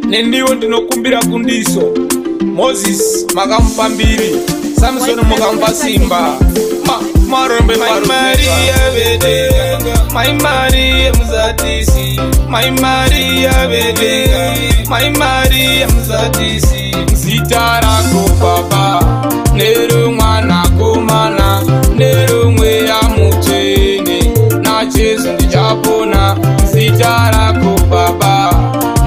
nendiwo ndinokumbira kundiso. Moses makamupa mbiri, Samson mukampa simba. Marombe Maria Vedenga, my Maria Mzatisi, my Maria Vedenga, my Maria Mzatisi. Zita rako baba, nero mwana komana, nero mweya mutene, na Jesu ndijapona. Zita rako baba,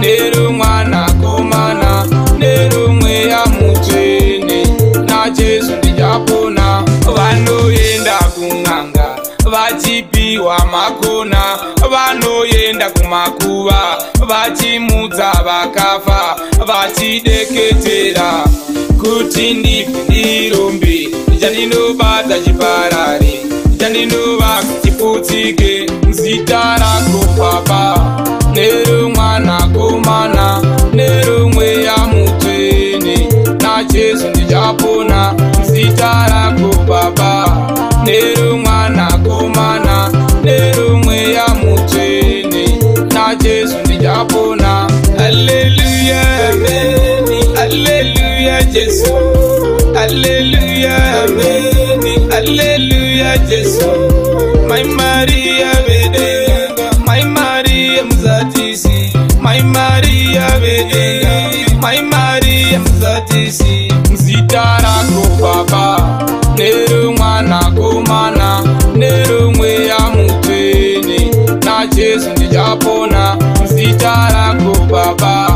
nero mwana komana, nero mweya mutene, na Jesu ndijapona. Vanoyenda kunganga, vachipiwa makona, vanoyenda kumakuva, vachimudza vakafa, vachideketera. Kuti ndipi ndirombe, chandinobata chiparare, chandinova chiputsike. Zita rako baba, nero mwana komana, nero mweya mutene, na Jesu ndijapona. Zita rako baba, nero mwana komana, nero mweya mutene, na Jesu ndijapona. Hallelujah, amen. Hallelujah, Jesu. Hallelujah, amen. Hallelujah, Jesu. My Maria Vedenga, my Maria Mzatisi, my Maria Vedenga, my Maria Mzatisi. Zita rako baba, nero mwana komana, nero mweya mutene, na Jesu ndijapona. Zita rako baba,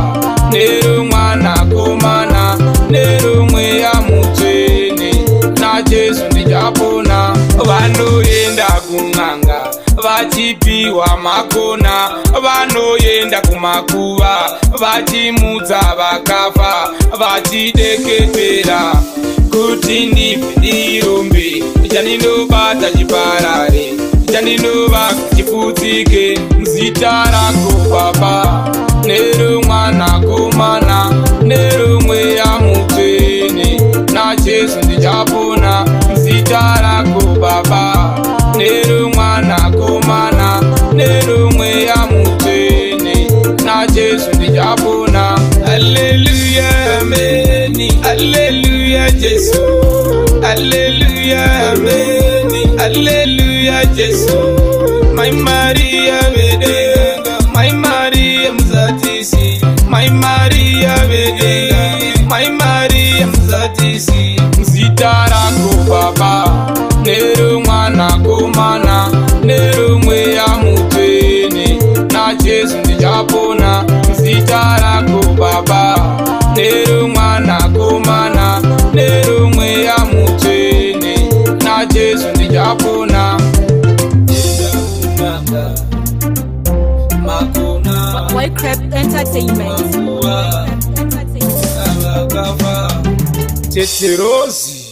nero mwana komana, nero mweya mutene, na Jesu ndijapona. Vanoyenda kunganga, vachipiwa makona, vanoyenda kumakuva, vachimudza vakafa, vachideketera. Kuti ndipi ndirombe, chandinobata chiparare, chandinova chiputsike. Zita rako baba, nero mwana komana, nero mweya mutene, na Jesu ndijapona. Zita rako baba, nero mwana komana, nero mweya mutene, na Jesu ndijapona. Hallelujah, amen. Hallelujah, Jesu. Hallelujah, amen. Hallelujah, Jesu. My Maria Vedenga, my Maria Mzatisi, my Maria Vedenga, my Maria Mzatisi. Zita rako baba, nero mwana komana, nero mweya mutene, na Jesu ndijapona. Zita rako baba, nero mwana komana, nero mweya mutene, na Jesu ndijapona. White Crab Entertainment. Teterozi.